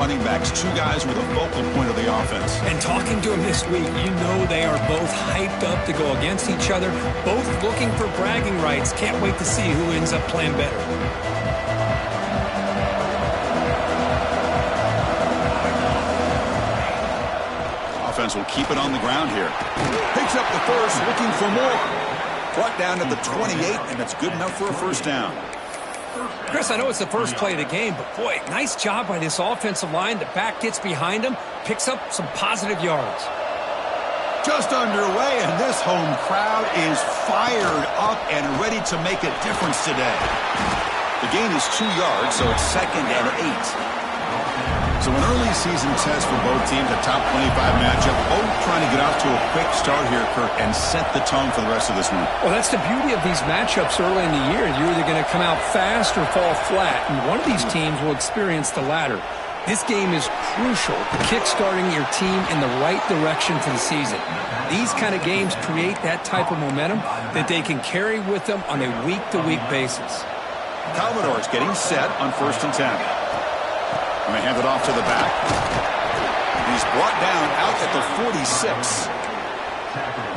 Running backs, two guys with a focal point of the offense. And talking to him this week, you know they are both hyped up to go against each other, both looking for bragging rights. Can't wait to see who ends up playing better. Offense will keep it on the ground here. Picks up the first, looking for more. Brought down at the 28, and that's good enough for a first down. Chris, I know it's the first play of the game, but boy, nice job by this offensive line. The back gets behind him, picks up some positive yards. Just underway, and this home crowd is fired up and ready to make a difference today. The gain is 2 yards, so it's 2nd and 8. So an early season test for both teams, a top 25 matchup, both trying to get off to a quick start here, Kirk, and set the tone for the rest of this one. Well, that's the beauty of these matchups early in the year. You're either going to come out fast or fall flat, and one of these teams will experience the latter. This game is crucial, kick-starting your team in the right direction for the season. These kind of games create that type of momentum that they can carry with them on a week-to-week basis. Commodores getting set on 1st and 10. And they hand it off to the back. He's brought down out at the 46.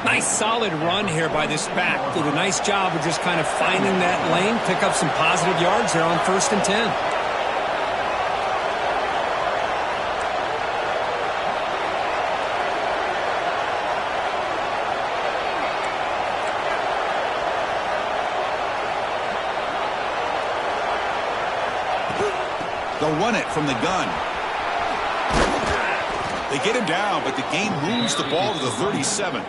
Nice solid run here by this back. Did a nice job of just kind of finding that lane, pick up some positive yards there on 1st and 10. They'll run it from the gun. They get him down, but the game moves the ball to the 37.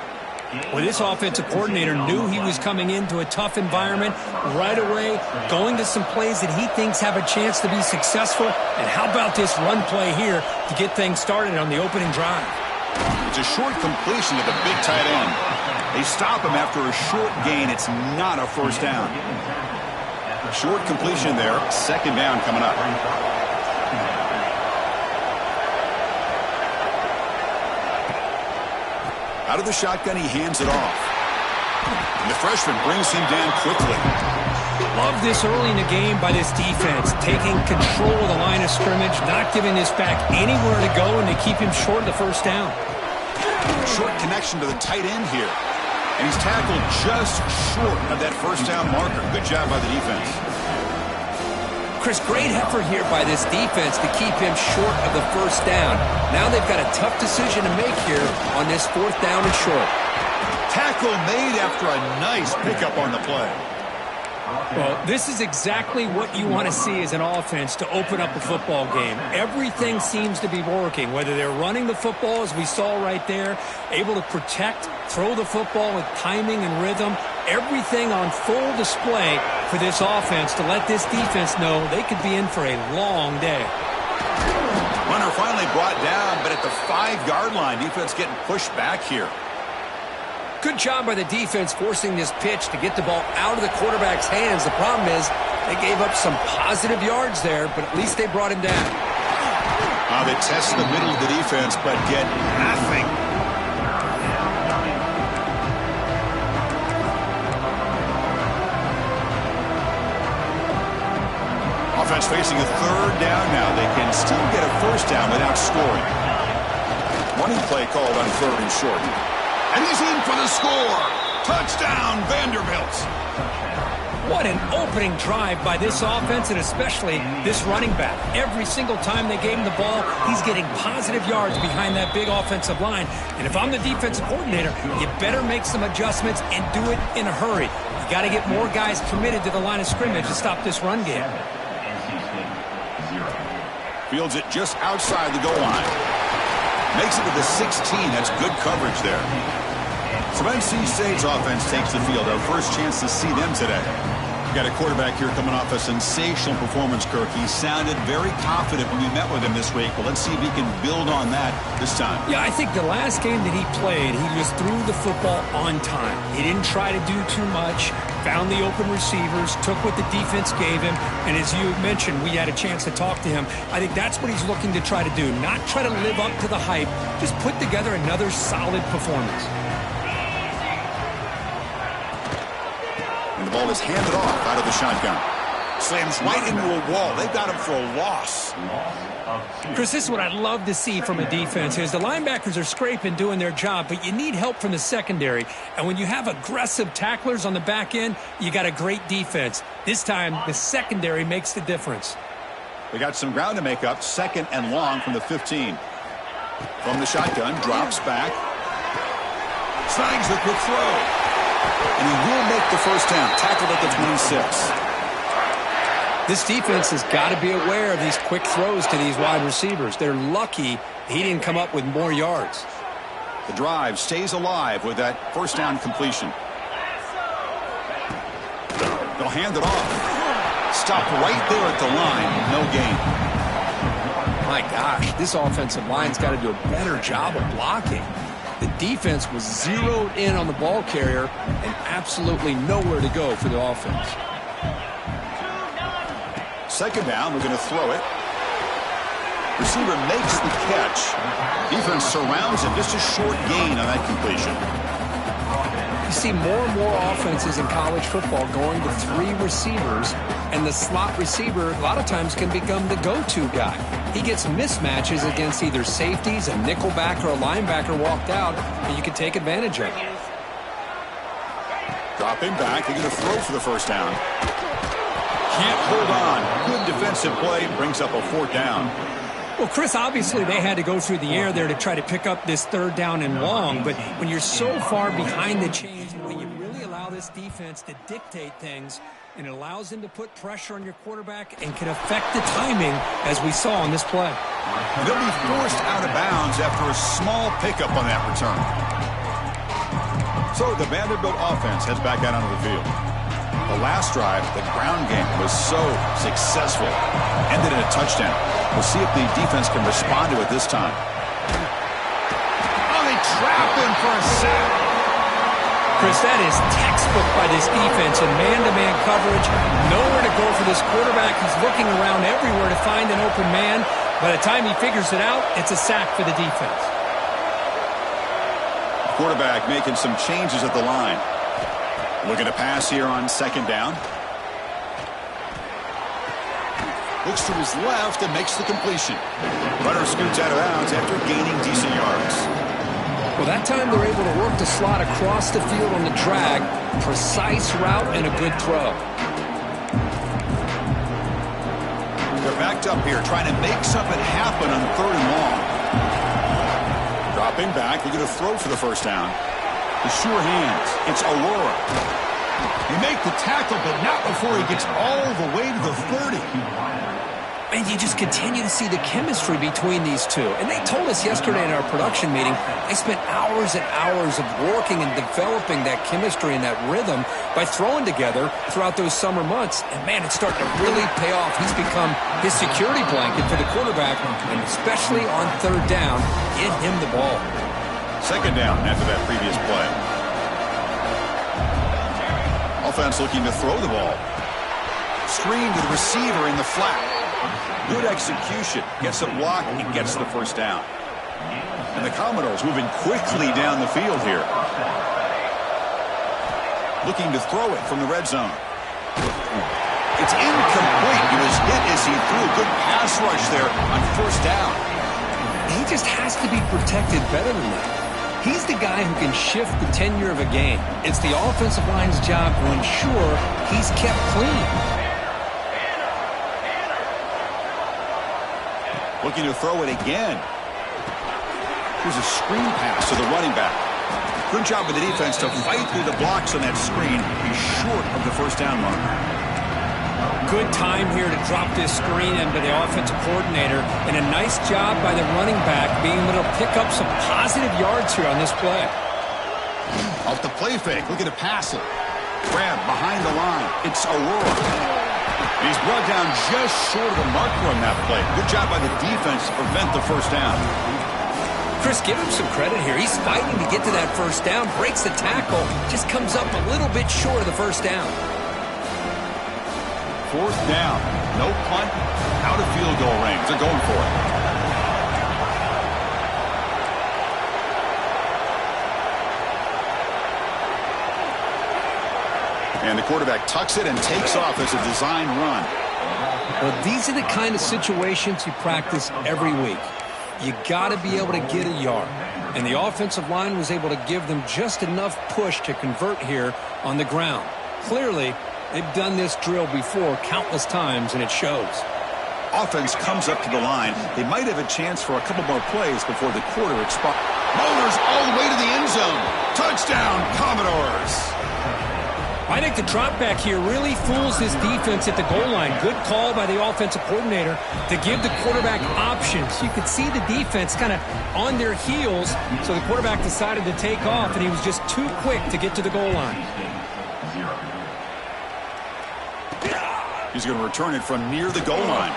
Well, this offensive coordinator knew he was coming into a tough environment right away, going to some plays that he thinks have a chance to be successful. And how about this run play here to get things started on the opening drive? It's a short completion to the big tight end. They stop him after a short gain. It's not a first down. Short completion there. 2nd down coming up. Out of the shotgun, he hands it off. And the freshman brings him down quickly. Love this early in the game by this defense, taking control of the line of scrimmage, not giving this back anywhere to go, and they keep him short of the first down. Short connection to the tight end here. And he's tackled just short of that first down marker. Good job by the defense. Chris, great effort here by this defense to keep him short of the first down. Now they've got a tough decision to make here on this 4th down and short. Tackle made after a nice pickup on the play. Well, this is exactly what you want to see as an offense to open up a football game. Everything seems to be working, whether they're running the football, as we saw right there, able to protect, throw the football with timing and rhythm, everything on full display for this offense to let this defense know they could be in for a long day. Runner finally brought down, but at the 5-yard line, defense getting pushed back here. Good job by the defense forcing this pitch to get the ball out of the quarterback's hands. The problem is they gave up some positive yards there, but at least they brought him down. They test the middle of the defense, but get nothing. Offense facing a 3rd down now. They can still get a first down without scoring. Running play called on 3rd and short. And he's in for the score. Touchdown, Vanderbilt. What an opening drive by this offense, and especially this running back. Every single time they gave him the ball, he's getting positive yards behind that big offensive line. And if I'm the defensive coordinator, you better make some adjustments and do it in a hurry. You got to get more guys committed to the line of scrimmage to stop this run game. Fields it just outside the goal line. Makes it to the 16. That's good coverage there. So NC State's offense takes the field. Our first chance to see them today. Got a quarterback here coming off a sensational performance, Kirk. He sounded very confident when we met with him this week. Well, let's see if he can build on that this time. Yeah, I think the last game that he played, he just threw the football on time. He didn't try to do too much, found the open receivers, took what the defense gave him, and as you mentioned, we had a chance to talk to him. I think that's what he's looking to try to do, not try to live up to the hype, just put together another solid performance. And the ball is handed off out of the shotgun. Slams right into a wall. They've got him for a loss. Chris, this is what I'd love to see from a defense is the linebackers are scraping, doing their job, but you need help from the secondary. And when you have aggressive tacklers on the back end, you got a great defense. This time, the secondary makes the difference. They got some ground to make up. 2nd and long from the 15. From the shotgun, drops back. Snags the quick throw. And he will make the first down. Tackled at the 26. This defense has got to be aware of these quick throws to these wide receivers. They're lucky he didn't come up with more yards. The drive stays alive with that first down completion. They'll hand it off. Stopped right there at the line. No gain. My gosh, this offensive line's got to do a better job of blocking. The defense was zeroed in on the ball carrier and absolutely nowhere to go for the offense. 2nd down, we're going to throw it. Receiver makes the catch. Defense surrounds him. Just a short gain on that completion. You see more and more offenses in college football going to 3 receivers, and the slot receiver a lot of times can become the go-to guy. He gets mismatches against either safeties, a nickelback, or a linebacker walked out, and you can take advantage of it. Dropping back. They're going to throw for the first down. Can't hold on. Good defensive play. Brings up a 4th down. Well, Chris, obviously they had to go through the air there to try to pick up this 3rd down and long, but when you're so far behind the chains, when you really allow this defense to dictate things, and it allows them to put pressure on your quarterback and can affect the timing, as we saw on this play. And they'll be forced out of bounds after a small pickup on that return. So the Vanderbilt offense heads back out onto the field. The last drive, the ground game, was so successful. Ended in a touchdown. We'll see if the defense can respond to it this time. Oh, they trap him for a sack. Chris, that is textbook by this defense in man-to-man coverage. Nowhere to go for this quarterback. He's looking around everywhere to find an open man. By the time he figures it out, it's a sack for the defense. Quarterback making some changes at the line. Looking to pass here on 2nd down. Looks to his left and makes the completion. Runner scoots out of bounds after gaining decent yards. Well, that time they're able to work the slot across the field on the drag. Precise route and a good throw. They're backed up here trying to make something happen on 3rd and long. Dropping back. They're going to throw for the first down. The sure hands. It's Aurora. He make the tackle, but not before he gets all the way to the 30. And you just continue to see the chemistry between these two. And they told us yesterday in our production meeting, they spent hours and hours of working and developing that chemistry and that rhythm by throwing together throughout those summer months. And, man, it's starting to really pay off. He's become his security blanket for the quarterback, and especially on 3rd down, get him the ball. 2nd down after that previous play. Offense looking to throw the ball. Screen to the receiver in the flat. Good execution. Gets a block and gets the first down. And the Commodores moving quickly down the field here. Looking to throw it from the red zone. It's incomplete. He was hit as he threw a good pass rush there on 1st down. He just has to be protected better than that. He's the guy who can shift the tenure of a game. It's the offensive line's job to ensure he's kept clean. Looking to throw it again. Here's a screen pass to the running back. Good job with the defense to fight through the blocks on that screen. He's short of the first down mark. Good time here to drop this screen into the offensive coordinator, and a nice job by the running back being able to pick up some positive yards here on this play. Off the play fake, looking to pass it. Grab behind the line. It's Aurora. He's brought down just short of the marker on that play. Good job by the defense to prevent the first down. Chris, give him some credit here. He's fighting to get to that first down, breaks the tackle, just comes up a little bit short of the first down. 4th down. No punt. Out of field goal range. They're going for it. And And the quarterback tucks it and takes off as a design run. Well, these are the kind of situations you practice every week. You got to be able to get a yard. And the offensive line was able to give them just enough push to convert here on the ground. Clearly, they've done this drill before countless times, and it shows. Offense comes up to the line. They might have a chance for a couple more plays before the quarter expires. Motors all the way to the end zone. Touchdown, Commodores. I think the drop back here really fools this defense at the goal line. Good call by the offensive coordinator to give the quarterback options. You could see the defense kind of on their heels, so the quarterback decided to take off, and he was just too quick to get to the goal line. He's going to return it from near the goal line.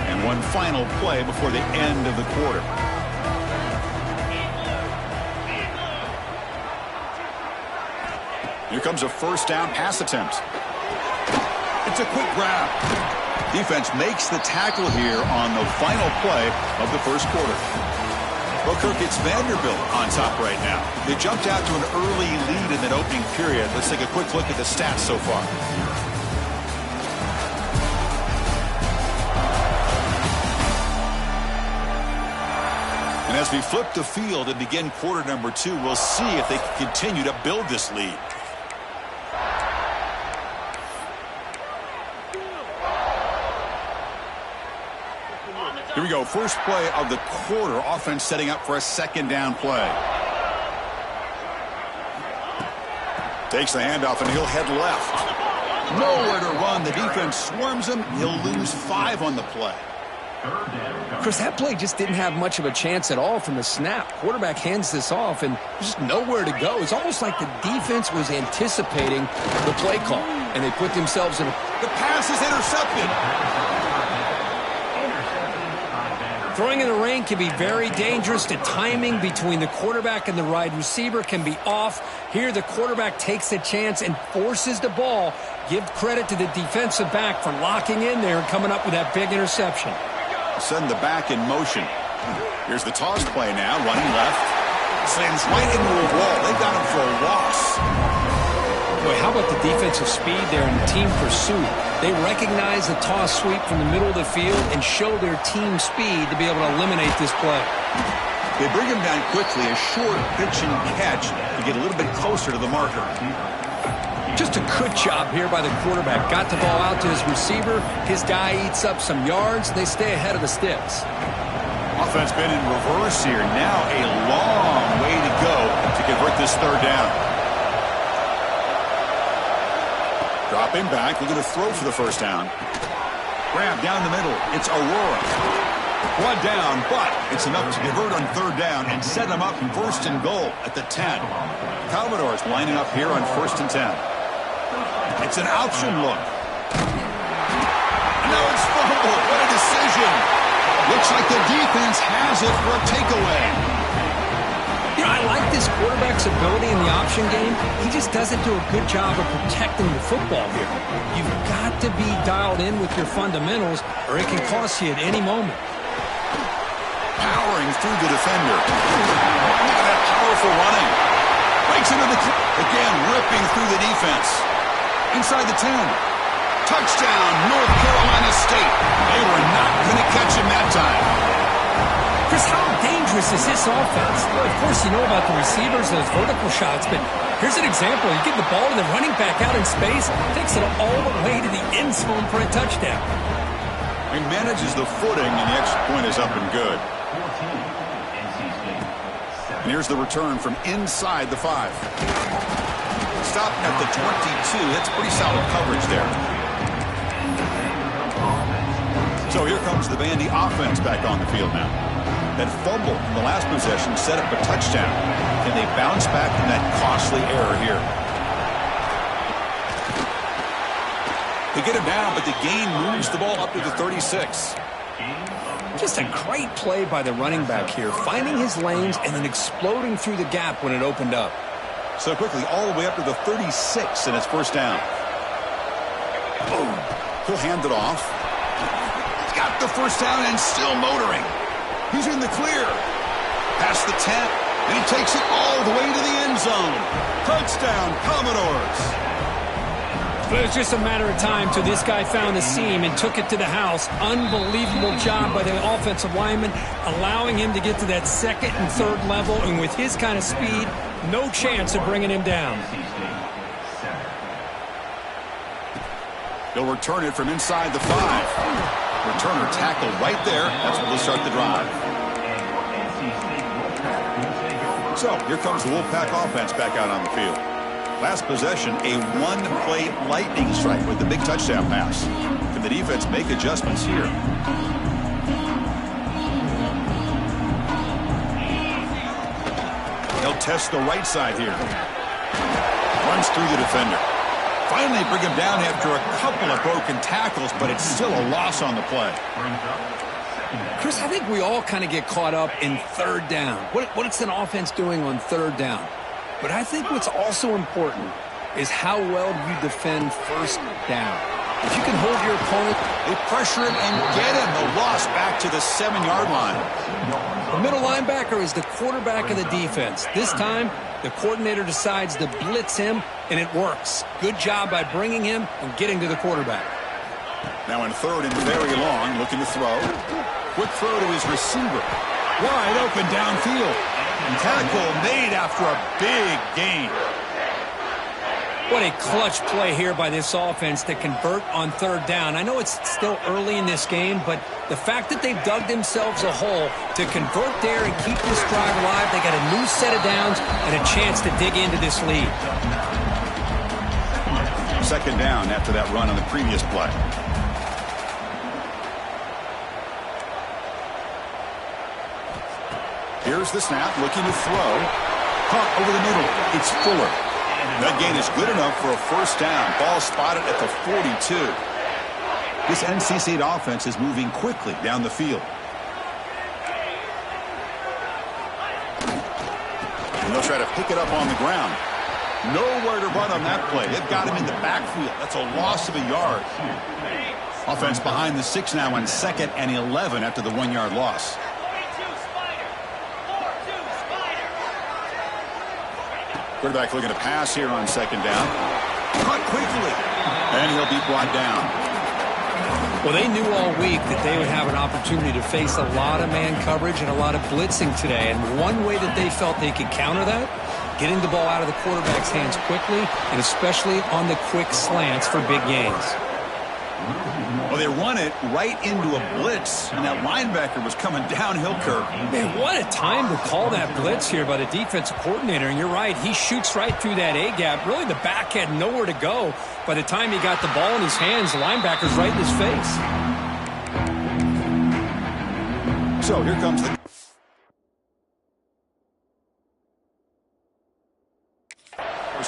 And one final play before the end of the quarter. Here comes a first down pass attempt. It's a quick grab. Defense makes the tackle here on the final play of the first quarter. Well, Kirk, it's Vanderbilt on top right now. They jumped out to an early lead in that opening period. Let's take a quick look at the stats so far. And as we flip the field and begin quarter number 2, we'll see if they can continue to build this lead. Here we go. First play of the quarter. Offense setting up for a second down play. Takes the handoff and he'll head left. Nowhere to run. The defense swarms him. He'll lose 5 on the play. Chris, that play just didn't have much of a chance at all from the snap. Quarterback hands this off and just nowhere to go. It's almost like the defense was anticipating the play call, and they put themselves in a... The pass is intercepted. Throwing in the rain can be very dangerous. The timing between the quarterback and the wide receiver can be off. Here, the quarterback takes a chance and forces the ball. Give credit to the defensive back for locking in there and coming up with that big interception. Send the back in motion. Here's the toss play now, running left. Sends right into a wall. They got him for a loss. Boy, how about the defensive speed there in team pursuit? They recognize the toss sweep from the middle of the field and show their team speed to be able to eliminate this play. They bring him down quickly, a short pitch and catch to get a little bit closer to the marker. Just a good job here by the quarterback. Got the ball out to his receiver. His guy eats up some yards. They stay ahead of the sticks. Offense been in reverse here. Now a long way to go to convert this third down. Dropping back, looking to throw for the first down. Grab down the middle. It's Aurora. One down, but it's enough to convert on third down and set them up first and goal at the 10. Commodores lining up here on first and 10. It's an option look. No, it's fumbled. What a decision. Looks like the defense has it for a takeaway. You know, I like this quarterback's ability in the option game. He just doesn't do a good job of protecting the football here. You've got to be dialed in with your fundamentals, or it can cost you at any moment. Powering through the defender. Look at that powerful running. Breaks into the... Again, ripping through the defense. Inside the 10. Touchdown, North Carolina State. They were not going to catch him that time. Chris, how dangerous is this offense? Well, of course, you know about the receivers, those vertical shots, but here's an example. You give the ball to the running back out in space, takes it all the way to the end zone for a touchdown. He manages the footing, and the extra point is up and good. And here's the return from inside the 5. Stopped at the 22. That's pretty solid coverage there. So here comes the Vandy offense back on the field now. That fumble from the last possession set up a touchdown. Can they bounce back from that costly error here? They get him down, but the gain moves the ball up to the 36. Just a great play by the running back here, finding his lanes and then exploding through the gap when it opened up. So quickly, all the way up to the 36, and it's first down. Boom. He'll hand it off. He's got the first down and still motoring. He's in the clear. Past the 10, and he takes it all the way to the end zone. Touchdown, Commodores. But it was just a matter of time till this guy found the seam and took it to the house. Unbelievable job by the offensive lineman, allowing him to get to that second and third level, and with his kind of speed, no chance of bringing him down. They'll return it from inside the 5. Returner tackled right there. That's where they'll start the drive. So here comes the Wolfpack offense back out on the field. Last possession, a one-play lightning strike with the big touchdown pass. Can the defense make adjustments here? They'll test the right side here. Runs through the defender. Finally bring him down after a couple of broken tackles, but it's still a loss on the play. Chris, I think we all kind of get caught up in third down. What's an offense doing on third down? But I think what's also important is how well you defend first down. If you can hold your opponent, they pressure him and get him. The loss back to the 7-yard line. The middle linebacker is the quarterback of the defense. This time, the coordinator decides to blitz him, and it works. Good job by bringing him and getting to the quarterback. Now in third and very long, looking to throw. Quick throw to his receiver. Wide open downfield. And tackle made after a big gain. What a clutch play here by this offense to convert on third down. I know it's still early in this game, but the fact that they've dug themselves a hole to convert there and keep this drive alive, they got a new set of downs and a chance to dig into this lead. Second down after that run on the previous play. Here's the snap, looking to throw. Caught over the middle. It's Fuller. That gain is good enough for a first down. Ball spotted at the 42. This NC State offense is moving quickly down the field. And they'll try to pick it up on the ground. Nowhere to run on that play. They've got him in the backfield. That's a loss of a yard. Offense behind the 6 now on 2nd and 11 after the 1-yard loss. Quarterback looking to pass here on second down. Caught quickly. And he'll be brought down. Well, they knew all week that they would have an opportunity to face a lot of man coverage and a lot of blitzing today. And one way that they felt they could counter that, getting the ball out of the quarterback's hands quickly, and especially on the quick slants for big gains. Well, they run it right into a blitz, and that linebacker was coming downhill curve. Man, what a time to call that blitz here by the defensive coordinator. And you're right, he shoots right through that A-gap. Really, the back had nowhere to go. By the time he got the ball in his hands, the linebacker's right in his face. So here comes the...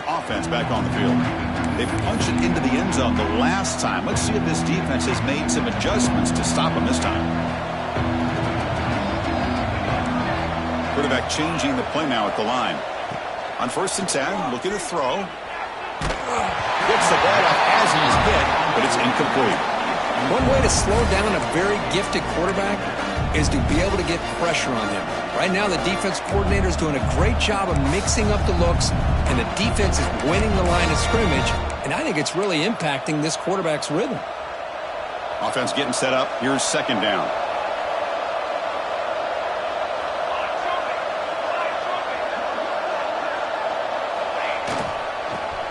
offense back on the field. They punched it into the end zone the last time. Let's see if this defense has made some adjustments to stop them this time. Quarterback changing the play now at the line. On 1st and 10, looking to throw. Gets the ball off as he's hit, but it's incomplete. One way to slow down a very gifted quarterback is to be able to get pressure on him. Right now, the defense coordinator is doing a great job of mixing up the looks, and the defense is winning the line of scrimmage, and I think it's really impacting this quarterback's rhythm. Offense getting set up. Here's second down.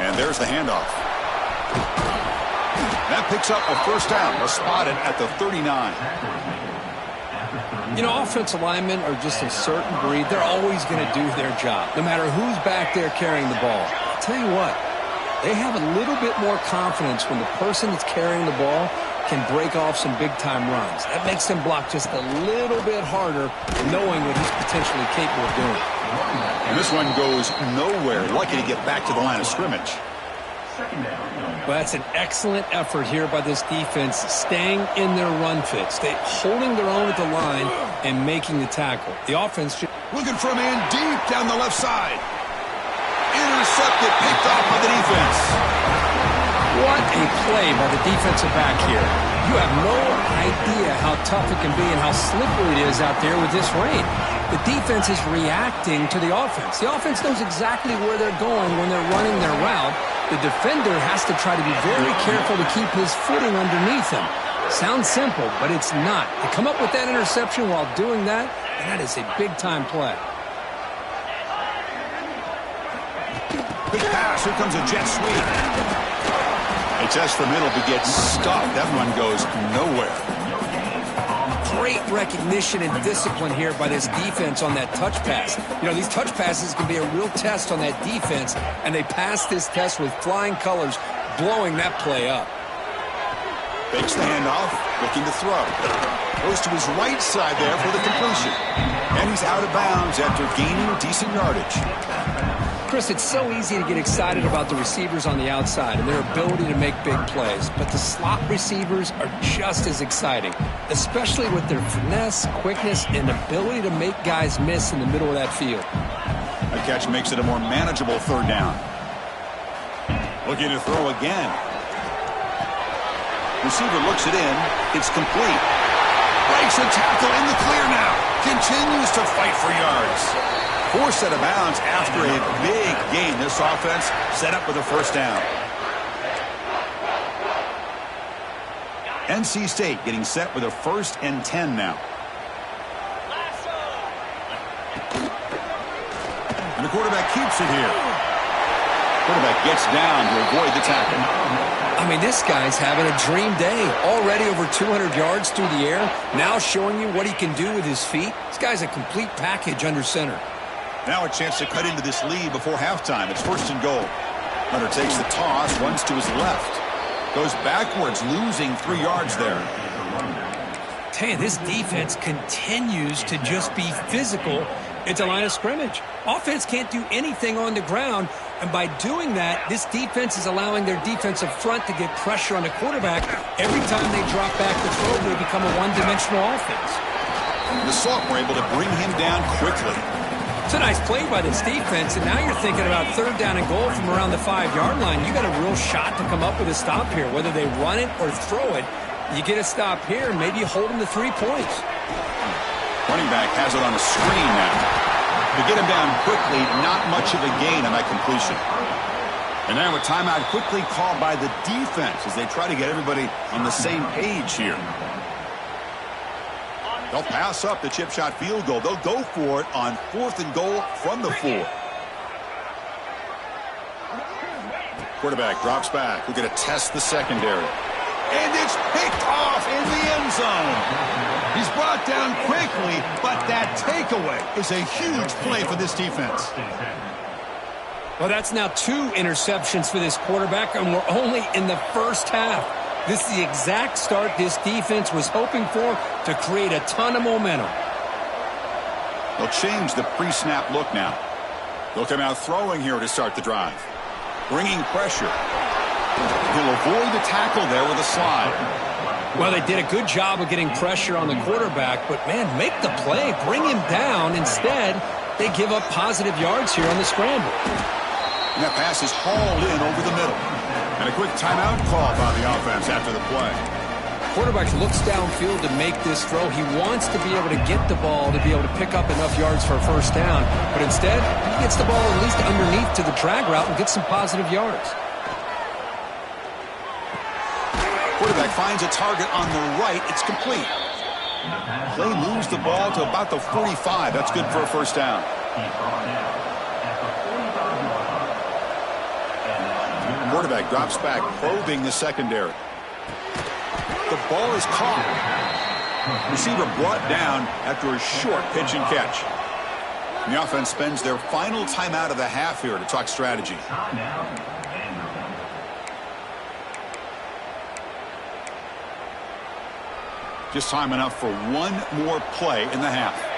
And there's the handoff. That picks up a first down. They're spotted at the 39. You know, offensive linemen are just a certain breed. They're always going to do their job, no matter who's back there carrying the ball. I'll tell you what, they have a little bit more confidence when the person that's carrying the ball can break off some big-time runs. That makes them block just a little bit harder, knowing what he's potentially capable of doing. And this one goes nowhere. Lucky to get back to the line of scrimmage. Well, that's an excellent effort here by this defense, staying in their run fits. They holding their own at the line and making the tackle. The offense looking for a man deep down the left side. Intercepted, picked off by the defense. What a play by the defensive back here. You have no idea how tough it can be and how slippery it is out there with this rain. The defense is reacting to the offense. The offense knows exactly where they're going when they're running their route. The defender has to try to be very careful to keep his footing underneath him. Sounds simple, but it's not. To come up with that interception while doing that, and that is a big-time play. Big pass. Here comes a jet sweep. They test the middle, but gets stuffed. That run goes nowhere. Great recognition and discipline here by this defense on that touch pass. You know, these touch passes can be a real test on that defense, and they passed this test with flying colors, blowing that play up. Fakes the handoff, looking to throw. Goes to his right side there for the completion. And he's out of bounds after gaining decent yardage. Chris, it's so easy to get excited about the receivers on the outside and their ability to make big plays, but the slot receivers are just as exciting, especially with their finesse, quickness, and ability to make guys miss in the middle of that field. The catch makes it a more manageable third down. Looking to throw again. Receiver looks it in. It's complete. Breaks a tackle in the clear now. Continues to fight for yards. Forced out of bounds after a big gain. This offense set up with a first down. NC State getting set with a 1st and 10 now. And the quarterback keeps it here. Quarterback gets down to avoid the tackle. I mean, this guy's having a dream day. Already over 200 yards through the air. Now showing you what he can do with his feet. This guy's a complete package under center. Now a chance to cut into this lead before halftime. It's 1st and goal. Hunter takes the toss, runs to his left. Goes backwards, losing 3 yards there. Tell you, this defense continues to just be physical at the line of scrimmage. Offense can't do anything on the ground, and by doing that, this defense is allowing their defensive front to get pressure on the quarterback. Every time they drop back to throw, they become a one-dimensional offense. The Salk were able to bring him down quickly. It's a nice play by this defense, and now you're thinking about 3rd down and goal from around the 5-yard line. You got a real shot to come up with a stop here. Whether they run it or throw it, you get a stop here, maybe you hold them to 3 points. Running back has it on a screen now. To get him down quickly, not much of a gain on that completion. And now a timeout quickly called by the defense as they try to get everybody on the same page here. They'll pass up the chip shot field goal. They'll go for it on 4th and goal from the 4. Quarterback drops back. We're going to test the secondary. And it's picked off in the end zone. He's brought down quickly, but that takeaway is a huge play for this defense. Well, that's now 2 interceptions for this quarterback, and we're only in the first half. This is the exact start this defense was hoping for to create a ton of momentum. They'll change the pre-snap look now. They'll come out throwing here to start the drive. Bringing pressure. He'll avoid the tackle there with a slide. Well, they did a good job of getting pressure on the quarterback, but, man, make the play. Bring him down. Instead, they give up positive yards here on the scramble. And that pass is hauled in over the middle. And a quick timeout call by the offense after the play. Quarterback looks downfield to make this throw. He wants to be able to get the ball to be able to pick up enough yards for a first down. But instead, he gets the ball at least underneath to the drag route and gets some positive yards. Quarterback finds a target on the right. It's complete. They lose the ball to about the 45. That's good for a first down. Quarterback drops back, probing the secondary. The ball is caught. Receiver brought down after a short pitch and catch. And the offense spends their final timeout of the half here to talk strategy. Just time enough for one more play in the half.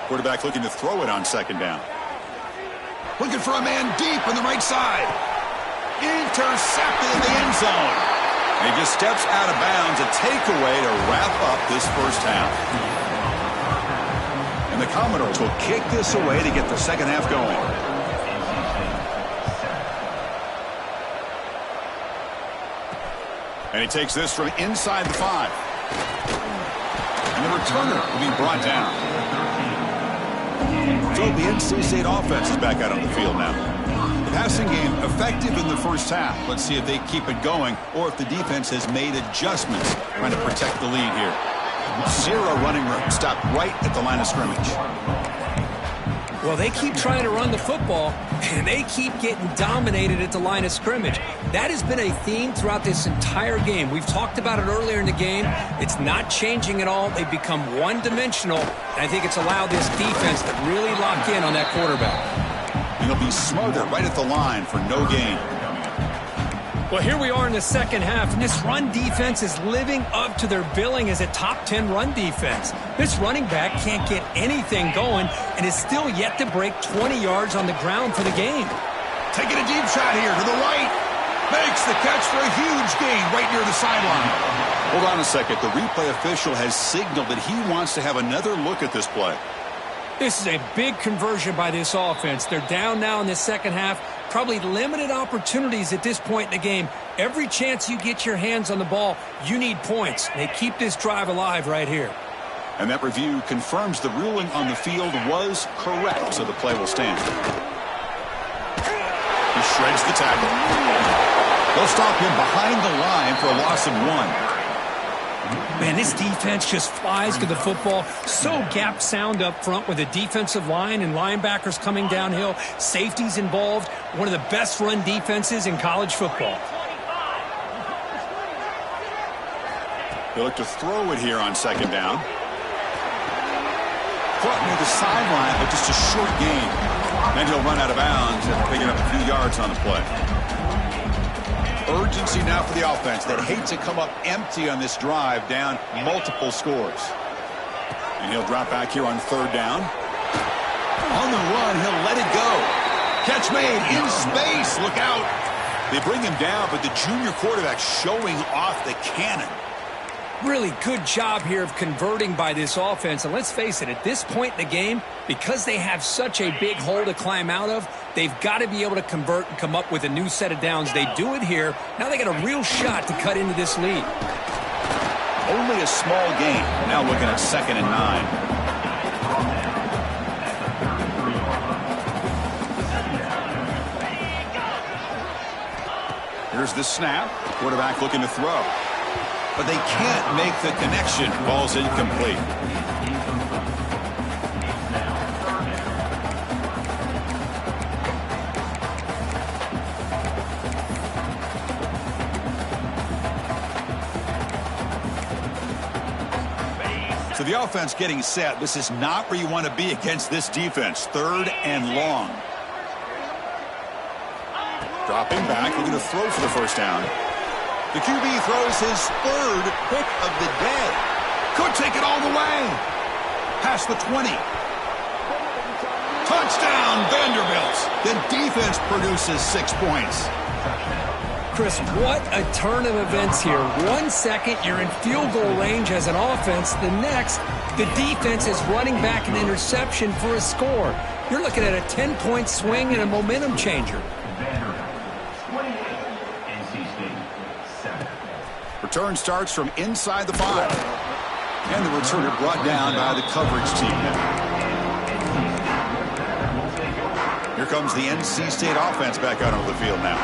Quarterback looking to throw it on 2nd down. Looking for a man deep on the right side. Intercepted in the end zone. And he just steps out of bounds, a takeaway to wrap up this first half. And the Commodores will kick this away to get the second half going. And he takes this from inside the 5. And the returner will be brought down. So the NC State offense is back out on the field now. The passing game effective in the first half. Let's see if they keep it going or if the defense has made adjustments trying to protect the lead here. 0 running room. Stopped right at the line of scrimmage. Well, they keep trying to run the football, and they keep getting dominated at the line of scrimmage. That has been a theme throughout this entire game. We've talked about it earlier in the game. It's not changing at all. They've become one-dimensional, and I think it's allowed this defense to really lock in on that quarterback. He'll be smothered right at the line for no gain. Well, here we are in the second half, and this run defense is living up to their billing as a top 10 run defense. This running back can't get anything going and is still yet to break 20 yards on the ground for the game. Taking a deep shot here to the right. Makes the catch for a huge gain right near the sideline. Hold on a second. The replay official has signaled that he wants to have another look at this play. This is a big conversion by this offense. They're down now in the second half. Probably limited opportunities at this point in the game. Every chance you get your hands on the ball, you need points. They keep this drive alive right here. And that review confirms the ruling on the field was correct, so the play will stand. He shreds the tackle. They'll stop him behind the line for a loss of 1. Man, this defense just flies to the football. So gap sound up front with a defensive line and linebackers coming downhill. Safeties involved. One of the best run defenses in college football. They look to throw it here on second down. Caught near the sideline, but just a short gain. Then he'll run out of bounds after picking up a few yards on the play. Urgency now for the offense that hates to come up empty on this drive, down multiple scores. And he'll drop back here on third down. On the run, he'll let it go. Catch made in space. Look out. They bring him down, but the junior quarterback showing off the cannon. Really good job here of converting by this offense. And let's face it, at this point in the game, because they have such a big hole to climb out of, they've got to be able to convert and come up with a new set of downs. They do it here. Now they got a real shot to cut into this lead. Only a small gain. Now looking at 2nd and 9. Here's the snap. Quarterback looking to throw. But they can't make the connection. Ball's incomplete. So the offense getting set. This is not where you want to be against this defense. 3rd and long. Dropping back, looking to throw for the first down. The QB throws his 3rd pick of the day. Could take it all the way. Past the 20. Touchdown, Vanderbilt. The defense produces 6 points. Chris, what a turn of events here. 1 second, you're in field goal range as an offense. The next, the defense is running back an interception for a score. You're looking at a 10-point swing and a momentum changer. Return starts from inside the 5. And the returner brought down by the coverage team now. Here comes the NC State offense back out on the field now.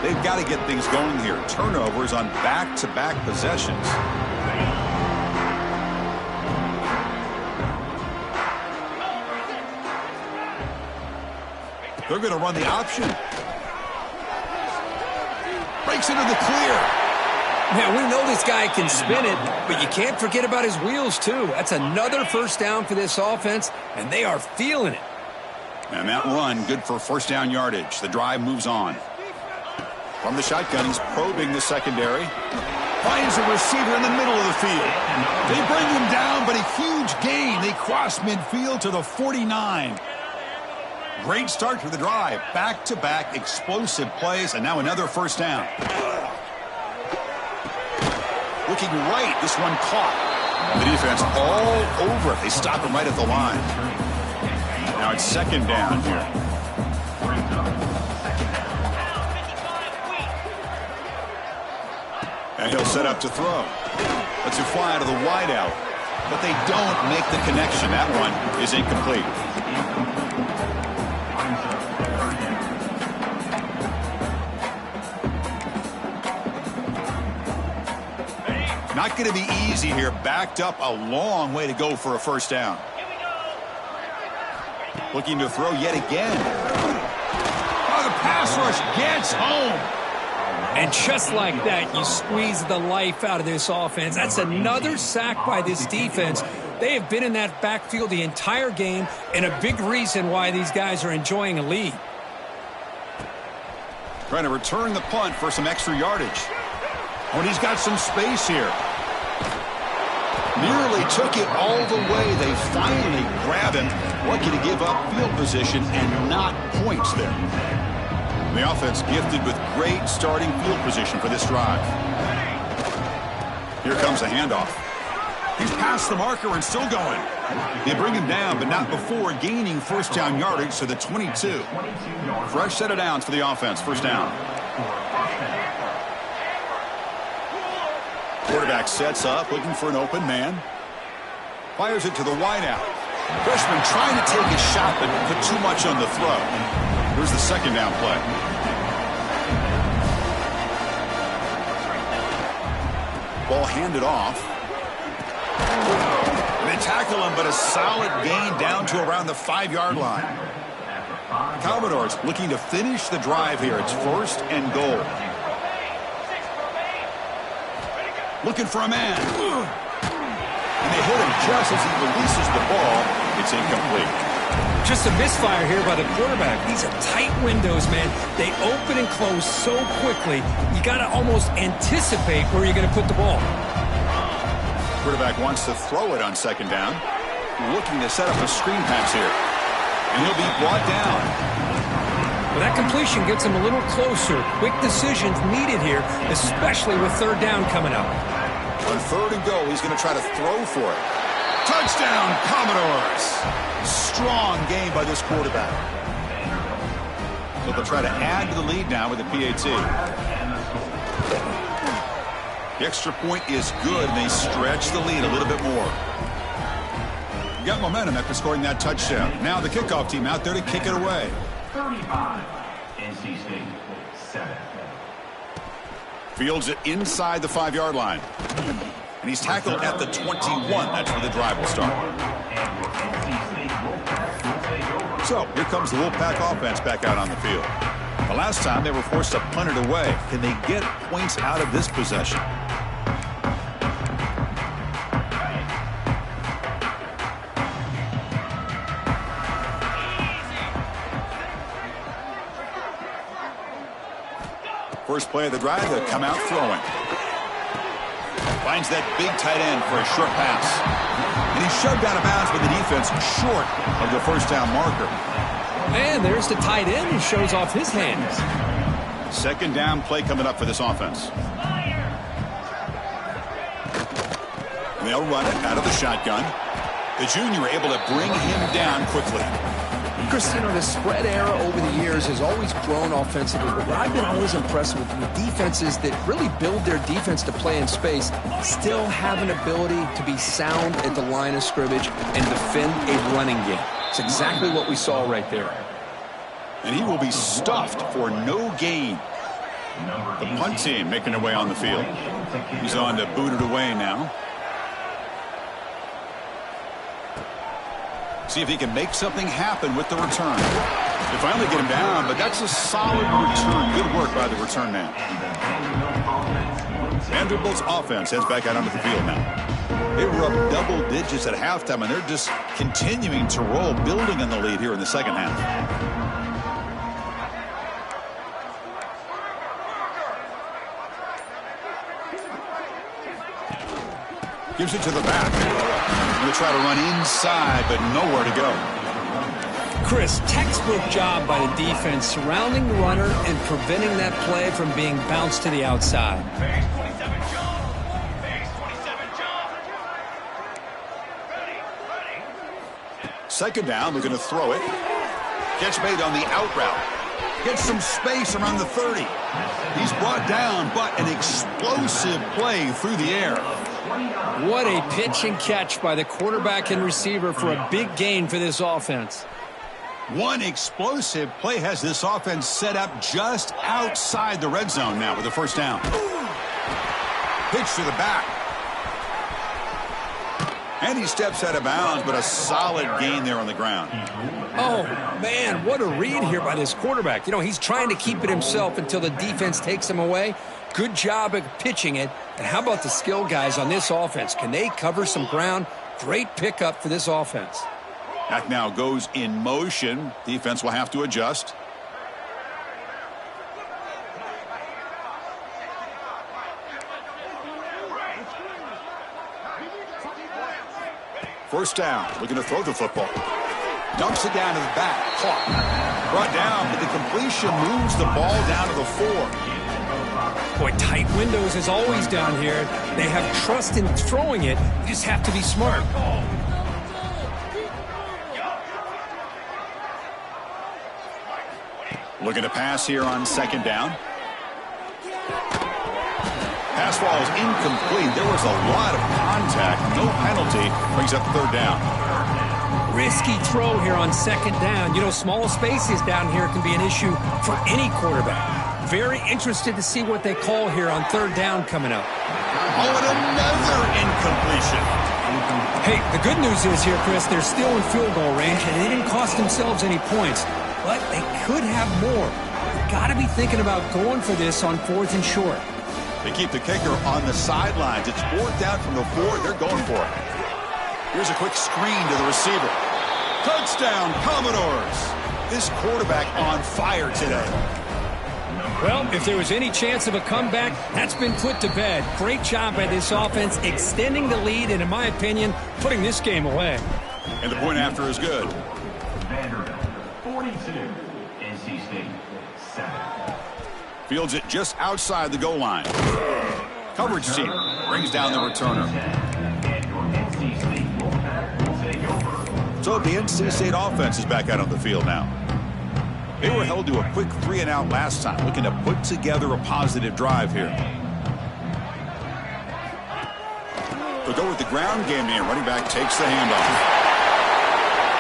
They've got to get things going here. Turnovers on back-to-back possessions. They're going to run the option. Breaks into the clear. Man, we know this guy can spin it, but you can't forget about his wheels, too. That's another first down for this offense, and they are feeling it. And that run, good for first down yardage. The drive moves on. From the shotgun, he's probing the secondary. Finds a receiver in the middle of the field. They bring him down, but a huge gain. They cross midfield to the 49. Great start to the drive. Back-to-back explosive plays, and now another first down. Looking right, this one caught. The defense all over it. They stop him right at the line. Now it's second down here. And he'll set up to throw. Lets it fly out of the wideout. But they don't make the connection. That one is incomplete. Not going to be easy here. Backed up a long way to go for a first down. Looking to throw yet again. Oh, the pass rush gets home. And just like that, you squeeze the life out of this offense. That's another sack by this defense. They have been in that backfield the entire game, and a big reason why these guys are enjoying a lead. Trying to return the punt for some extra yardage. Oh, and he's got some space here. Nearly took it all the way. They finally grab him. Lucky to give up field position and not points there. The offense gifted with great starting field position for this drive. Here comes a handoff. He's past the marker and still going. They bring him down, but not before gaining first down yardage to the 22. Fresh set of downs for the offense. First down. Quarterback sets up, looking for an open man. Fires it to the wideout. Freshman trying to take a shot, but put too much on the throw. Here's the second down play. Ball handed off. They tackle him, but a solid gain down to around the 5-yard line. Commodores looking to finish the drive here. It's first and goal. Looking for a man. And they hit him just as he releases the ball. It's incomplete. Just a misfire here by the quarterback. These are tight windows, man. They open and close so quickly. You got to almost anticipate where you're going to put the ball. Quarterback wants to throw it on second down. Looking to set up a screen pass here. And he'll be brought down. Well, that completion gets him a little closer. Quick decisions needed here, especially with third down coming up. On third and goal, he's going to try to throw for it. Touchdown, Commodores! Strong game by this quarterback. So they'll try to add to the lead now with the PAT. The extra point is good, and they stretch the lead a little bit more. Got momentum after scoring that touchdown. Now the kickoff team out there to kick it away. 35, NC State 7. Fields it inside the 5-yard line. And he's tackled at the 21. That's where the drive will start. So here comes the Wolfpack offense back out on the field. The last time they were forced to punt it away. Can they get points out of this possession? First play of the drive, they'll come out throwing. Finds that big tight end for a short pass. And he's shoved out of bounds by the defense short of the first down marker. And there's the tight end who shows off his hands. Second down play coming up for this offense. And they'll run it out of the shotgun. The junior able to bring him down quickly. Chris, you know, the spread era over the years has always grown offensively, but what I've been always impressed with defenses that really build their defense to play in space still have an ability to be sound at the line of scrimmage and defend a running game. It's exactly what we saw right there. And he will be stuffed for no gain. The punt team making their way on the field. He's on to boot it away now. See if he can make something happen with the return. They finally get him down, but that's a solid return. Good work by the return man. Vanderbilt's offense heads back out onto the field now. They were up double digits at halftime, and they're just continuing to roll, building on the lead here in the second half. Gives it to the back. Going to try to run inside, but nowhere to go. Chris, textbook job by the defense surrounding the runner and preventing that play from being bounced to the outside. Second down, they're going to throw it. Catch made on the out route. Gets some space around the 30. He's brought down, but an explosive play through the air. What a pitch and catch by the quarterback and receiver for a big gain for this offense. One explosive play has this offense set up just outside the red zone now with the first down. Pitch to the back. And he steps out of bounds, but a solid gain there on the ground. Oh, man, what a read here by this quarterback. You know, he's trying to keep it himself until the defense takes him away. Good job of pitching it. And how about the skill guys on this offense? Can they cover some ground? Great pickup for this offense. That now goes in motion. Defense will have to adjust. First down, looking to throw the football. Dumps it down to the back. Caught. Brought down, but the completion moves the ball down to the 4. Boy, tight windows as always down here. They have trust in throwing it. You just have to be smart. Looking to pass here on second down. Pass ball is incomplete. There was a lot of contact. No penalty. Brings up third down. Risky throw here on second down. You know, small spaces down here can be an issue for any quarterback. Very interested to see what they call here on third down coming up. Oh, and another incompletion. Hey, the good news is here, Chris, they're still in field goal range, and they didn't cost themselves any points. But they could have more. You've got to be thinking about going for this on fourth and short. They keep the kicker on the sidelines. It's fourth down from the 4. They're going for it. Here's a quick screen to the receiver. Touchdown, Commodores. This quarterback on fire today. Well, if there was any chance of a comeback, that's been put to bed. Great job by this offense, extending the lead, and in my opinion, putting this game away. And the point after is good. Vanderbilt, 42. NC State, 7. Fields it just outside the goal line. Coverage team brings down the returner. So the NC State offense is back out on the field now. They were held to a quick 3-and-out last time, looking to put together a positive drive here. They'll go with the ground game here. Running back takes the handoff.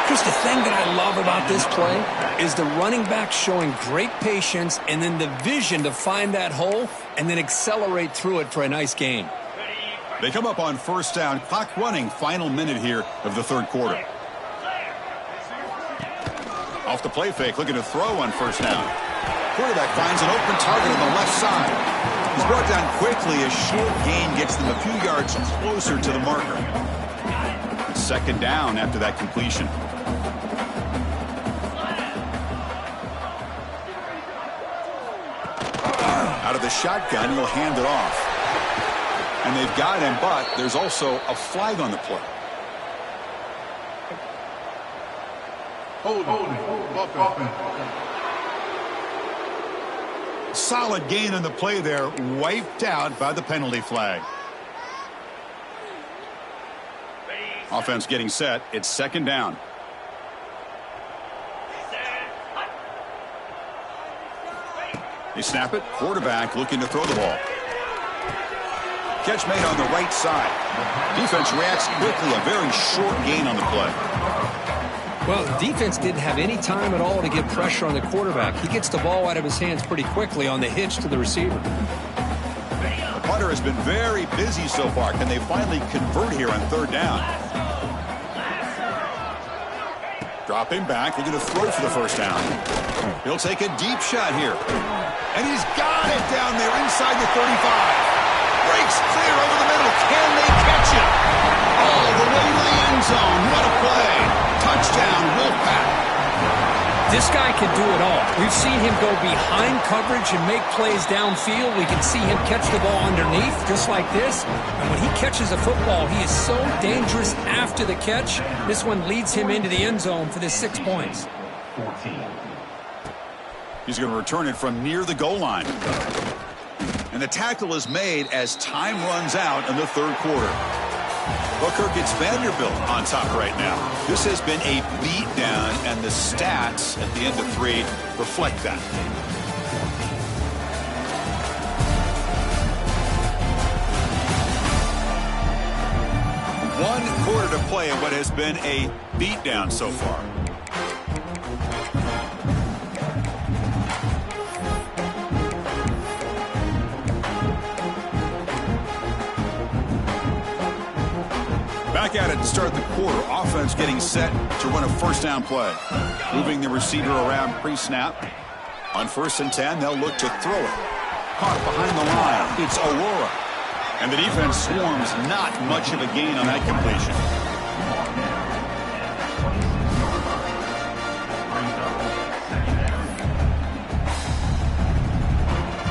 Chris, the thing that I love about this play is the running back showing great patience and then the vision to find that hole and then accelerate through it for a nice gain. They come up on first down. Clock running. Final minute here of the third quarter. Off the play fake, looking to throw on first down. Quarterback finds an open target on the left side. He's brought down quickly. A short gain gets them a few yards closer to the marker. Second down after that completion. Out of the shotgun, he'll hand it off. And they've got him, but there's also a flag on the play. Solid gain on the play there, wiped out by the penalty flag. Offense getting set. It's second down. They snap it. Quarterback looking to throw the ball. Catch made on the right side. Defense reacts quickly. A very short gain on the play. Well, the defense didn't have any time at all to get pressure on the quarterback. He gets the ball out of his hands pretty quickly on the hitch to the receiver. The punter has been very busy so far. Can they finally convert here on third down? Dropping back, looking to throw for the first down. He'll take a deep shot here. And he's got it down there inside the 35. Breaks clear over the middle. Can they catch it? All the way to the end zone. What a play. Touchdown, Wolfpack. This guy can do it all. We've seen him go behind coverage and make plays downfield. We can see him catch the ball underneath, just like this. And when he catches a football, he is so dangerous after the catch. This one leads him into the end zone for the 6 points. 14. He's going to return it from near the goal line. And the tackle is made as time runs out in the third quarter. Well, Kirk, it's Vanderbilt on top right now. This has been a beatdown, and the stats at the end of 3 reflect that. One quarter to play in what has been a beatdown so far. Back at it to start the quarter. Offense getting set to run a first down play. Moving the receiver around pre-snap. On 1st and 10, they'll look to throw it. Caught behind the line. It's Aurora. And the defense swarms, not much of a gain on that completion.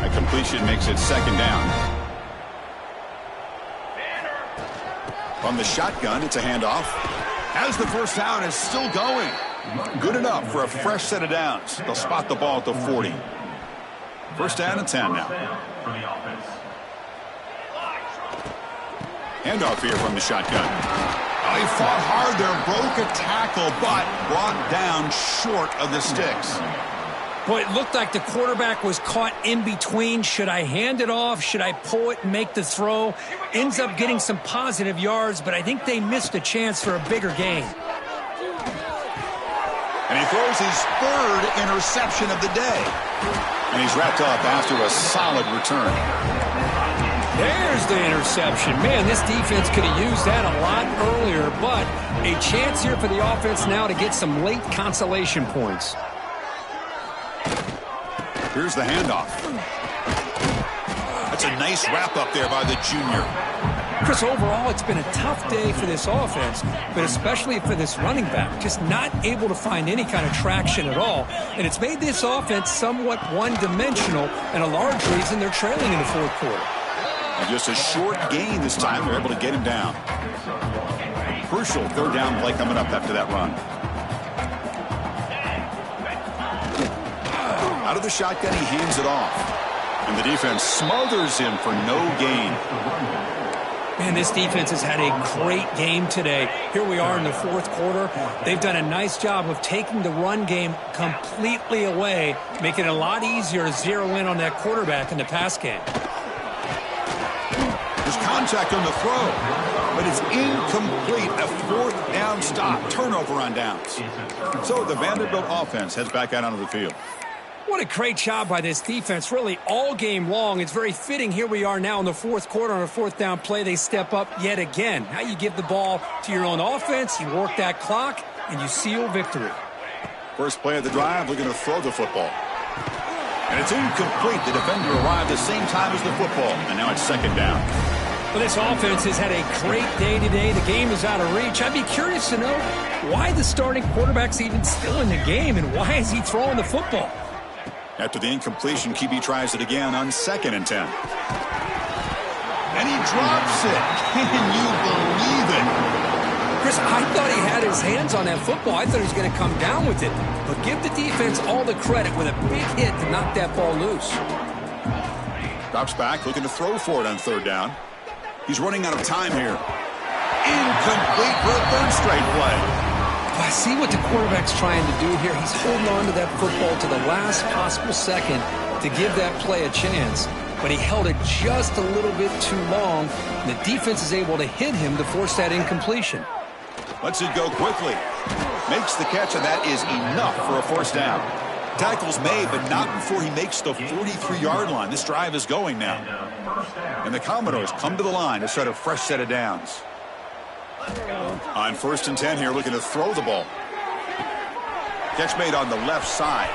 That completion makes it 2nd down. From the shotgun, it's a handoff. As the first down is still going. Good enough for a fresh set of downs. They'll spot the ball at the 40. 1st down and 10 now. Handoff here from the shotgun. Oh, he fought hard there, broke a tackle, but brought down short of the sticks. Boy, it looked like the quarterback was caught in between. Should I hand it off? Should I pull it and make the throw? Ends up getting some positive yards, but I think they missed a chance for a bigger gain. And he throws his 3rd interception of the day. And he's wrapped up after a solid return. There's the interception. Man, this defense could have used that a lot earlier, but a chance here for the offense now to get some late consolation points. Here's the handoff. That's a nice wrap-up there by the junior. Chris, overall, it's been a tough day for this offense, but especially for this running back. Just not able to find any kind of traction at all. And it's made this offense somewhat one-dimensional, and a large reason they're trailing in the 4th quarter. And just a short gain this time. They're able to get him down. Crucial 3rd down play coming up after that run. Out of the shotgun, he hands it off. And the defense smothers him for no gain. Man, this defense has had a great game today. Here we are in the 4th quarter. They've done a nice job of taking the run game completely away, making it a lot easier to zero in on that quarterback in the pass game. There's contact on the throw, but it's incomplete. A 4th down stop. Turnover on downs. So the Vanderbilt offense heads back out onto the field. What a great job by this defense, really, all game long. It's very fitting. Here we are now in the 4th quarter on a 4th down play. They step up yet again. Now you give the ball to your own offense, you work that clock, and you seal victory. First play of the drive, looking to throw the football. And it's incomplete. The defender arrived the same time as the football, and now it's 2nd down. Well, this offense has had a great day today. The game is out of reach. I'd be curious to know why the starting quarterback's even still in the game, and why is he throwing the football? After the incompletion, QB tries it again on 2nd and 10. And he drops it. Can you believe it? Chris, I thought he had his hands on that football. I thought he was going to come down with it. But give the defense all the credit with a big hit to knock that ball loose. Drops back, looking to throw for it on 3rd down. He's running out of time here. Incomplete for a 3rd straight play. I see what the quarterback's trying to do here. He's holding on to that football to the last possible second to give that play a chance. But he held it just a little bit too long. And the defense is able to hit him to force that incompletion. Lets it go quickly. Makes the catch, and that is enough for a 1st down. Tackle's made, but not before he makes the 43-yard line. This drive is going now. And the Commodores come to the line to start a fresh set of downs. On 1st and 10 here, looking to throw the ball. Catch made on the left side.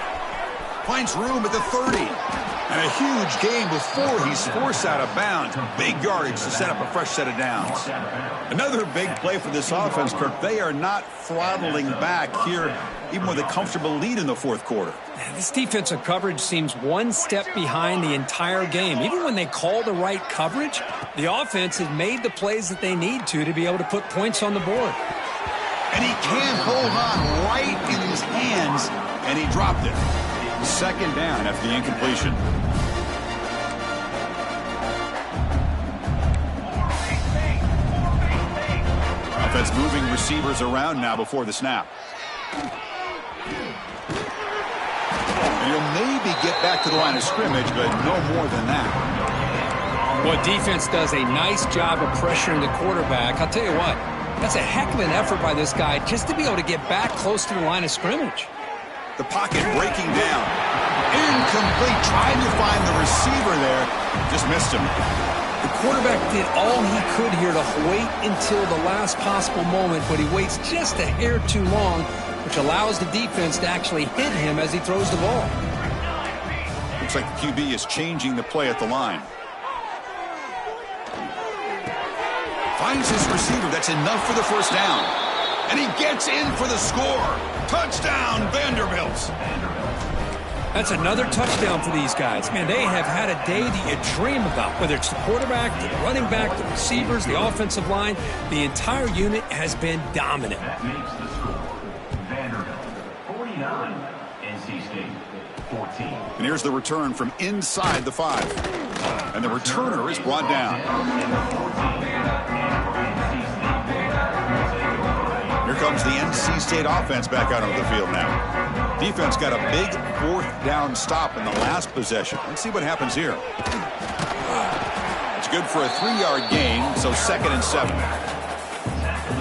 Finds room at the 30. And a huge gain before he's forced out of bounds. Big yardage to set up a fresh set of downs. Another big play for this offense, Kirk. They are not throttling back here, even with a comfortable lead in the 4th quarter. This defensive coverage seems one step behind the entire game. Even when they call the right coverage, the offense has made the plays that they need to be able to put points on the board. And he can't hold on right in his hands and he dropped it. Second down after the incompletion. Offense moving receivers around now before the snap. And he'll maybe get back to the line of scrimmage, but no more than that. Well, defense does a nice job of pressuring the quarterback. I'll tell you what, that's a heck of an effort by this guy just to be able to get back close to the line of scrimmage. The pocket breaking down. Incomplete, trying to find the receiver there. Just missed him. The quarterback did all he could here to wait until the last possible moment, but he waits just a hair too long, which allows the defense to actually hit him as he throws the ball. Looks like the QB is changing the play at the line. Finds his receiver. That's enough for the first down. And he gets in for the score. Touchdown, Vanderbilt. That's another touchdown for these guys. Man, they have had a day that you dream about, whether it's the quarterback, the running back, the receivers, the offensive line. The entire unit has been dominant. That makes the score. Vanderbilt 49, NC State 14. And here's the return from inside the 5. And the returner is brought down. Here comes the NC State offense back out onto the field now. Defense got a big 4th down stop in the last possession. Let's see what happens here. It's good for a 3-yard gain, so 2nd and 7.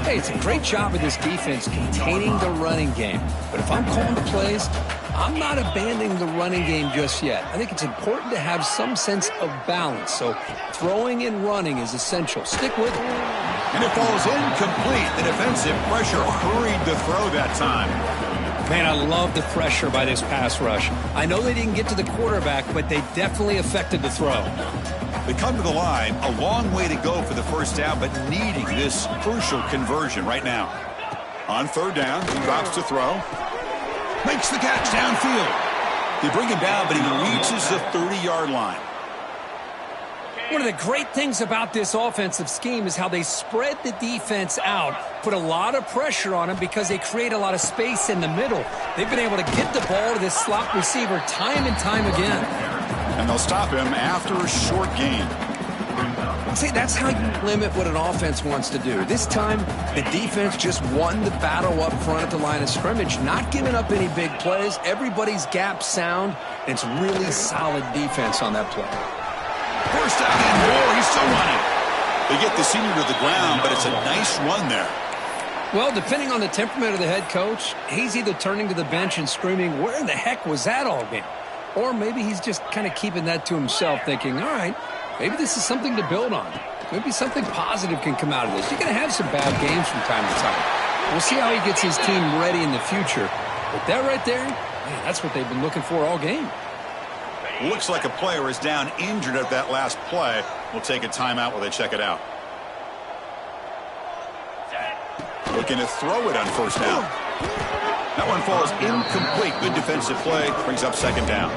Hey, it's a great job of this defense containing the running game. But if I'm calling the plays, I'm not abandoning the running game just yet. I think it's important to have some sense of balance. So throwing and running is essential. Stick with it. And it falls incomplete. The defensive pressure hurried to throw that time. Man, I love the pressure by this pass rush. I know they didn't get to the quarterback, but they definitely affected the throw. They come to the line, a long way to go for the first down, but needing this crucial conversion right now. On 3rd down, he drops to throw. Makes the catch downfield. They bring him down, but he reaches the 30-yard line. One of the great things about this offensive scheme is how they spread the defense out, put a lot of pressure on them because they create a lot of space in the middle. They've been able to get the ball to this slot receiver time and time again. And they'll stop him after a short gain. See, that's how you limit what an offense wants to do. This time, the defense just won the battle up front at the line of scrimmage, not giving up any big plays. Everybody's gap sound, and it's really solid defense on that play. First down and more. He's still running. They get the senior to the ground, but it's a nice run there. Well, depending on the temperament of the head coach, he's either turning to the bench and screaming, where in the heck was that all game? Or maybe he's just kind of keeping that to himself, thinking, all right, maybe this is something to build on. Maybe something positive can come out of this. You're going to have some bad games from time to time. We'll see how he gets his team ready in the future. But that right there, man, that's what they've been looking for all game. Looks like a player is down injured at that last play. We'll take a timeout while they check it out. Looking to throw it on 1st down. That one falls incomplete. Good defensive play. Brings up 2nd down.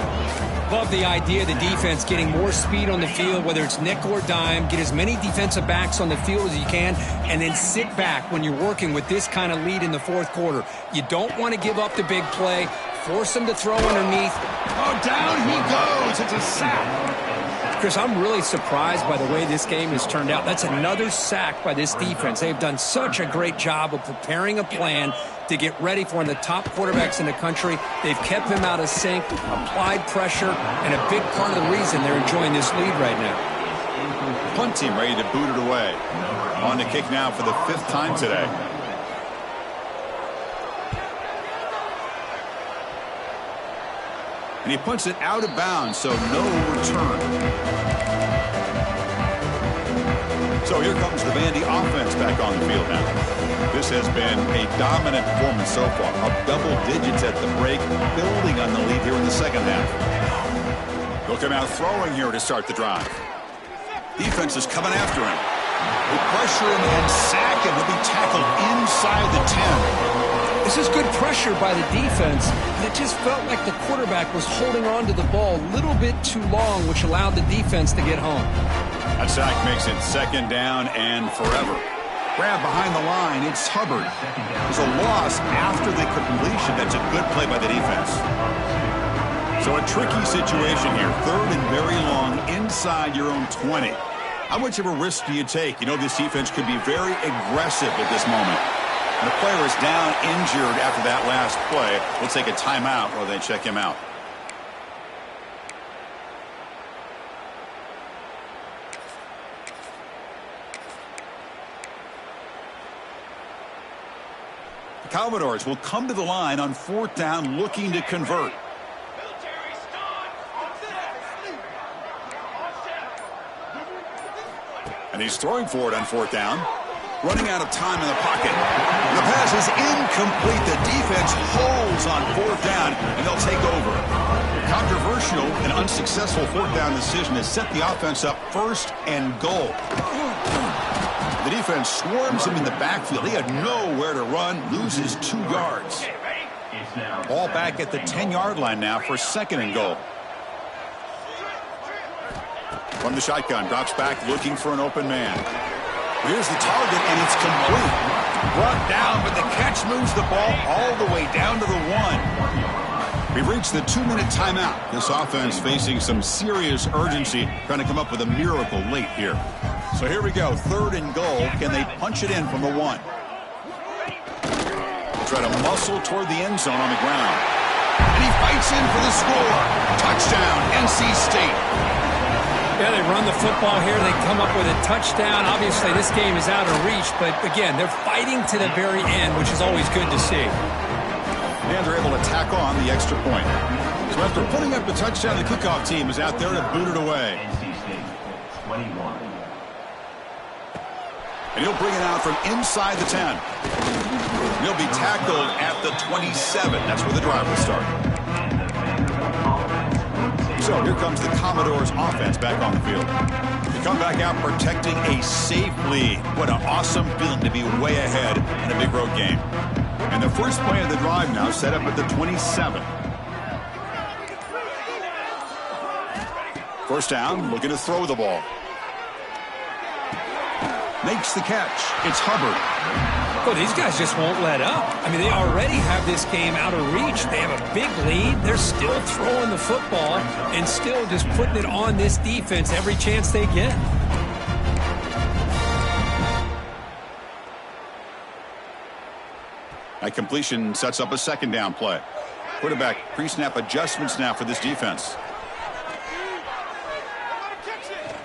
Love the idea of the defense getting more speed on the field, whether it's nickel or dime. Get as many defensive backs on the field as you can, and then sit back when you're working with this kind of lead in the 4th quarter. You don't want to give up the big play. Force him to throw underneath. Oh, down he goes. It's a sack. Chris, I'm really surprised by the way this game has turned out. That's another sack by this defense. They've done such a great job of preparing a plan to get ready for one of the top quarterbacks in the country. They've kept him out of sync, applied pressure, and a big part of the reason they're enjoying this lead right now. Punt team ready to boot it away. On to kick now for the 5th time today. And he punts it out of bounds, so no return. So here comes the Vandy offense back on the field now. This has been a dominant performance so far. Up double digits at the break, building on the lead here in the 2nd half. They'll come out throwing here to start the drive. Defense is coming after him. They pressure him and sack him. He'll be tackled inside the 10. This is good pressure by the defense, but it just felt like the quarterback was holding on to the ball a little bit too long, which allowed the defense to get home. That sack makes it 2nd down and forever. Grab behind the line. It's Hubbard. There's a loss after the completion. That's a good play by the defense. So a tricky situation here. 3rd and very long inside your own 20. How much of a risk do you take? You know this defense could be very aggressive at this moment. And the player is down injured after that last play. We'll take a timeout while they check him out. The Commodores will come to the line on 4th down looking to convert. And he's throwing for it on 4th down. Running out of time in the pocket. The pass is incomplete. The defense holds on 4th down, and they'll take over. Controversial and unsuccessful 4th down decision has set the offense up 1st and goal. The defense swarms him in the backfield. He had nowhere to run, loses 2 yards. Ball back at the 10-yard line now for 2nd and goal. From the shotgun, drops back looking for an open man. Here's the target, and it's complete. Brought down, but the catch moves the ball all the way down to the 1. We've reached the 2-minute timeout. This offense facing some serious urgency, trying to come up with a miracle late here. So here we go, 3rd and goal. Can they punch it in from the 1? Try to muscle toward the end zone on the ground. And he fights in for the score. Touchdown, NC State. Yeah, they run the football here. They come up with a touchdown. Obviously, this game is out of reach, but again, they're fighting to the very end, which is always good to see. And they're able to tack on the extra point. So after putting up the touchdown, the kickoff team is out there to boot it away. NC State, 21. And he'll bring it out from inside the 10. He'll be tackled at the 27. That's where the drive will start. So here comes the Commodores offense back on the field. They come back out protecting a safe lead. What an awesome feeling to be way ahead in a big road game. And the first play of the drive now set up at the 27. 1st down, looking to throw the ball. Makes the catch. It's Hubbard. Well, these guys just won't let up. I mean, they already have this game out of reach. They have a big lead. They're still throwing the football and still just putting it on this defense every chance they get. That completion sets up a 2nd down play. Quarterback pre-snap adjustments now for this defense.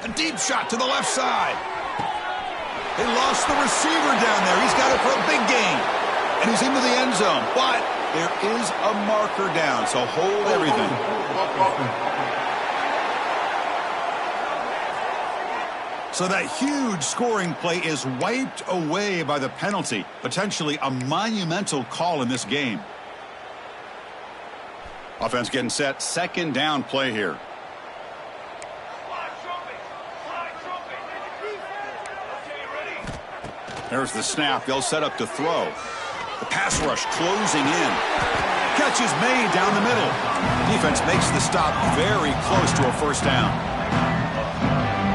A deep shot to the left side. They lost the receiver down there. He's got it for a big gain. And he's into the end zone. But there is a marker down, so hold everything. So that huge scoring play is wiped away by the penalty. Potentially a monumental call in this game. Offense getting set. 2nd down play here. There's the snap. They'll set up to throw. The pass rush closing in. Catch is made down the middle. Defense makes the stop very close to a 1st down.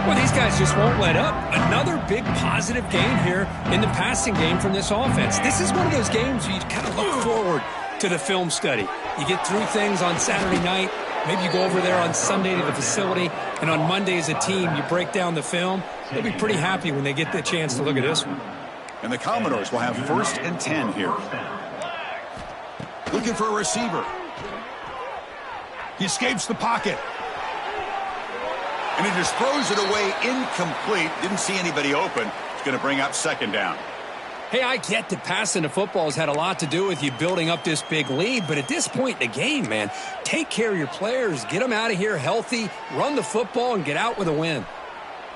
Well, these guys just won't let up. Another big positive gain here in the passing game from this offense. This is one of those games where you kind of look forward to the film study. You get through things on Saturday night. Maybe you go over there on Sunday to the facility, and on Monday as a team, you break down the film. They'll be pretty happy when they get the chance to look at this one. And the Commodores will have 1st and 10 here. Looking for a receiver. He escapes the pocket. And he just throws it away incomplete. Didn't see anybody open. It's going to bring up 2nd down. Hey, I get that passing the football has had a lot to do with you building up this big lead, but at this point in the game, man, take care of your players. Get them out of here healthy, run the football, and get out with a win.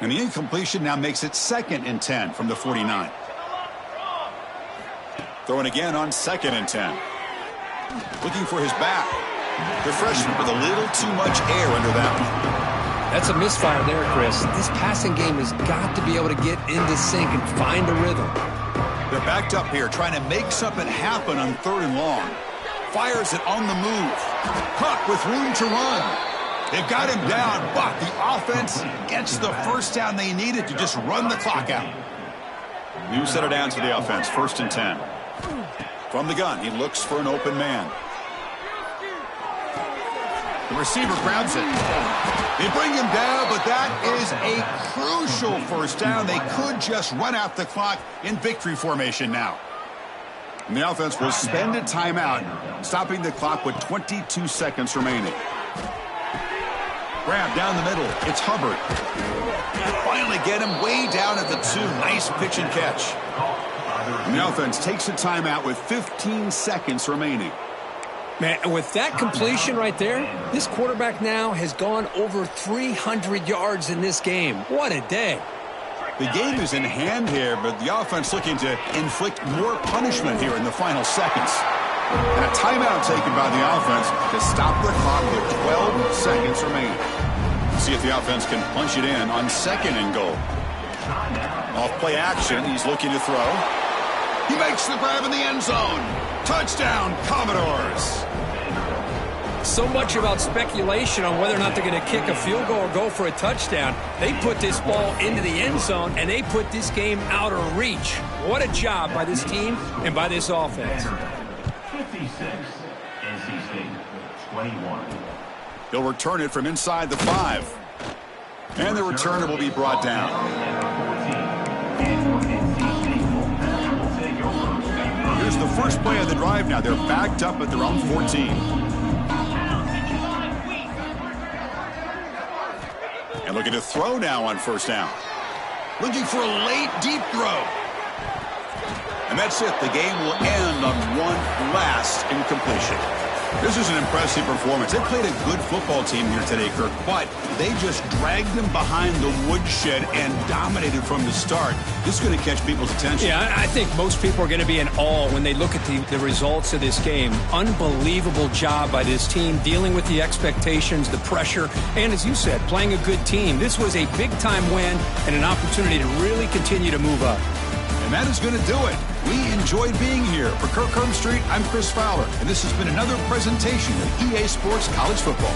And the incompletion now makes it 2nd and 10 from the 49. Throwing again on 2nd and 10. Looking for his back. The freshman with a little too much air under that one. That's a misfire there, Chris. This passing game has got to be able to get into sync and find a rhythm. They're backed up here trying to make something happen on 3rd and long. Fires it on the move. Cook with room to run. They've got him down, but the offense gets the 1st down they needed to just run the clock out. New set it down to the offense. 1st and 10. From the gun, he looks for an open man. The receiver grabs it. They bring him down, but that is a crucial 1st down. They could just run out the clock in victory formation now. And the offense will spend a timeout, stopping the clock with 22 seconds remaining. Grab down the middle. It's Hubbard. Finally get him way down at the 2. Nice pitch and catch. And the offense takes a timeout with 15 seconds remaining. Man, with that completion right there, this quarterback now has gone over 300 yards in this game. What a day. The game is in hand here, but the offense looking to inflict more punishment here in the final seconds. And a timeout taken by the offense to stop the clock with 12 seconds remaining. See if the offense can punch it in on 2nd and goal. Off play action, he's looking to throw. He makes the grab in the end zone. Touchdown, Commodores. So much about speculation on whether or not they're going to kick a field goal or go for a touchdown. They put this ball into the end zone, and they put this game out of reach. What a job by this team and by this offense. 56, NC State, 21. He'll return it from inside the 5. And the returner will be brought down. Here's the first play of the drive now. They're backed up at their own 14. And looking to throw now on 1st down. Looking for a late, deep throw. And that's it. The game will end on one last incompletion. This is an impressive performance. They played a good football team here today, Kirk, but they just dragged them behind the woodshed and dominated from the start. This is going to catch people's attention. Yeah, I think most people are going to be in awe when they look at the results of this game. Unbelievable job by this team, dealing with the expectations, the pressure, and as you said, playing a good team. This was a big-time win and an opportunity to really continue to move up. And that is going to do it. We enjoyed being here. For Kirk Herbstreit, I'm Chris Fowler, and this has been another presentation of EA Sports College Football.